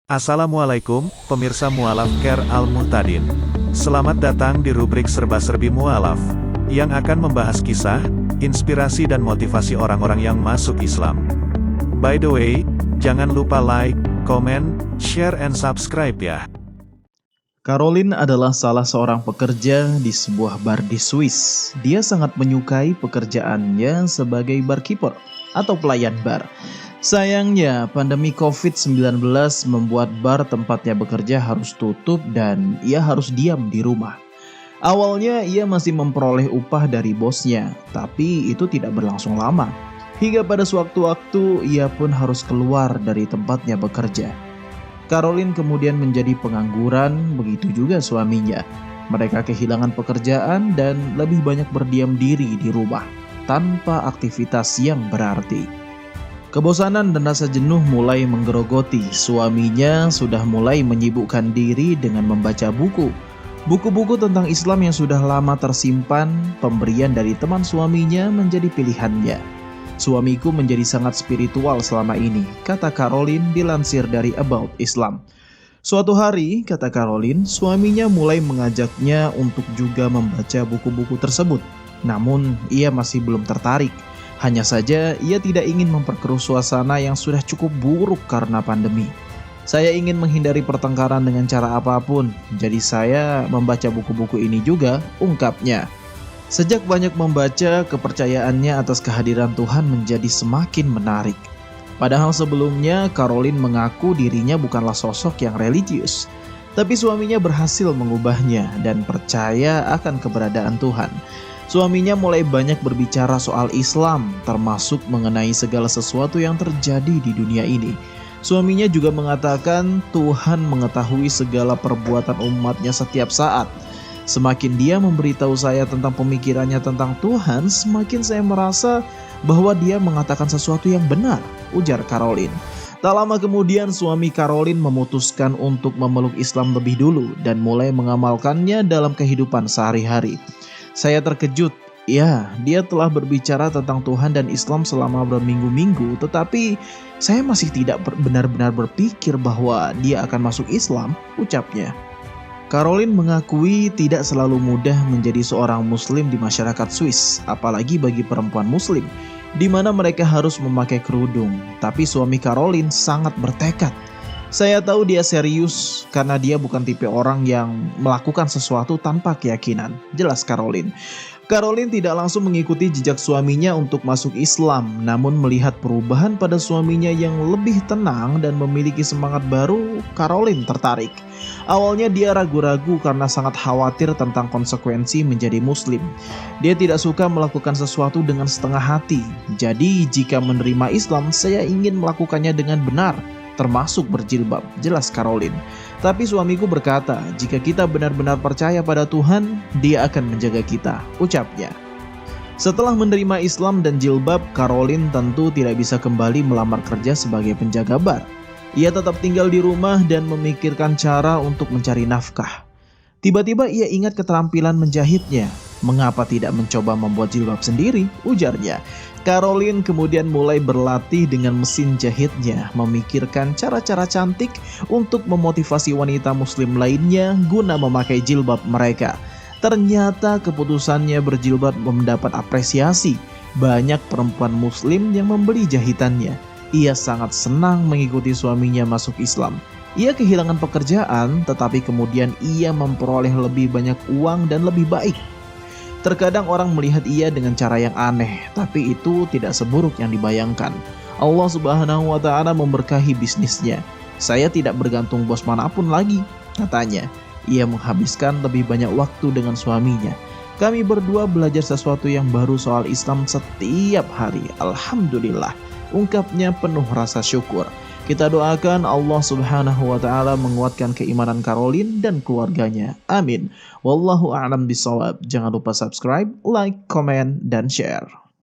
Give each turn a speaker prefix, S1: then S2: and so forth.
S1: Assalamualaikum, pemirsa Mualaf Care Al-Muhtadin. Selamat datang di rubrik Serba-Serbi Mualaf, yang akan membahas kisah, inspirasi dan motivasi orang-orang yang masuk Islam. By the way, jangan lupa like, comment, share and subscribe ya.
S2: Caroline adalah salah seorang pekerja di sebuah bar di Swiss. Dia sangat menyukai pekerjaannya sebagai barkeeper atau pelayan bar. Sayangnya, pandemi COVID-19 membuat bar tempatnya bekerja harus tutup dan ia harus diam di rumah. Awalnya ia masih memperoleh upah dari bosnya, tapi itu tidak berlangsung lama. Hingga pada sewaktu-waktu ia pun harus keluar dari tempatnya bekerja. Caroline kemudian menjadi pengangguran, begitu juga suaminya. Mereka kehilangan pekerjaan dan lebih banyak berdiam diri di rumah, tanpa aktivitas yang berarti. Kebosanan dan rasa jenuh mulai menggerogoti. Suaminya sudah mulai menyibukkan diri dengan membaca buku. Buku-buku tentang Islam yang sudah lama tersimpan, pemberian dari teman suaminya menjadi pilihannya. Suamiku menjadi sangat spiritual selama ini, kata Caroline dilansir dari About Islam. Suatu hari, kata Caroline, suaminya mulai mengajaknya untuk juga membaca buku-buku tersebut. Namun, ia masih belum tertarik. Hanya saja, ia tidak ingin memperkeruh suasana yang sudah cukup buruk karena pandemi. Saya ingin menghindari pertengkaran dengan cara apapun, jadi saya membaca buku-buku ini juga, ungkapnya. Sejak banyak membaca, kepercayaannya atas kehadiran Tuhan menjadi semakin menarik. Padahal sebelumnya, Caroline mengaku dirinya bukanlah sosok yang religius. Tapi suaminya berhasil mengubahnya dan percaya akan keberadaan Tuhan. Suaminya mulai banyak berbicara soal Islam, termasuk mengenai segala sesuatu yang terjadi di dunia ini. Suaminya juga mengatakan Tuhan mengetahui segala perbuatan umatnya setiap saat. Semakin dia memberitahu saya tentang pemikirannya tentang Tuhan, semakin saya merasa bahwa dia mengatakan sesuatu yang benar, ujar Caroline. Tak lama kemudian suami Caroline memutuskan untuk memeluk Islam lebih dulu dan mulai mengamalkannya dalam kehidupan sehari-hari. Saya terkejut, ya dia telah berbicara tentang Tuhan dan Islam selama berminggu-minggu, tetapi saya masih tidak benar-benar berpikir bahwa dia akan masuk Islam, ucapnya. Caroline mengakui tidak selalu mudah menjadi seorang muslim di masyarakat Swiss, apalagi bagi perempuan muslim, di mana mereka harus memakai kerudung. Tapi suami Caroline sangat bertekad. Saya tahu dia serius karena dia bukan tipe orang yang melakukan sesuatu tanpa keyakinan, jelas Caroline. Caroline tidak langsung mengikuti jejak suaminya untuk masuk Islam, namun melihat perubahan pada suaminya yang lebih tenang dan memiliki semangat baru, Caroline tertarik. Awalnya dia ragu-ragu karena sangat khawatir tentang konsekuensi menjadi muslim. Dia tidak suka melakukan sesuatu dengan setengah hati. Jadi jika menerima Islam, saya ingin melakukannya dengan benar, termasuk berjilbab, jelas Caroline. Tapi suamiku berkata, jika kita benar-benar percaya pada Tuhan, Dia akan menjaga kita, ucapnya. Setelah menerima Islam dan jilbab, Caroline tentu tidak bisa kembali melamar kerja sebagai penjaga bar. Ia tetap tinggal di rumah dan memikirkan cara untuk mencari nafkah. Tiba-tiba ia ingat keterampilan menjahitnya. Mengapa tidak mencoba membuat jilbab sendiri? Ujarnya. Caroline kemudian mulai berlatih dengan mesin jahitnya, memikirkan cara-cara cantik untuk memotivasi wanita muslim lainnya guna memakai jilbab mereka. Ternyata keputusannya berjilbab mendapat apresiasi. Banyak perempuan muslim yang membeli jahitannya. Ia sangat senang mengikuti suaminya masuk Islam. Ia kehilangan pekerjaan, tetapi kemudian ia memperoleh lebih banyak uang dan lebih baik. Terkadang orang melihat ia dengan cara yang aneh, tapi itu tidak seburuk yang dibayangkan. Allah Subhanahu wa Ta'ala memberkahi bisnisnya. Saya tidak bergantung bos manapun lagi, katanya. Ia menghabiskan lebih banyak waktu dengan suaminya. Kami berdua belajar sesuatu yang baru soal Islam setiap hari. Alhamdulillah, ungkapnya penuh rasa syukur. Kita doakan Allah Subhanahu wa Ta'ala menguatkan keimanan Caroline dan keluarganya. Amin. Wallahu a'lam bishawab. Jangan lupa subscribe, like, comment, dan share.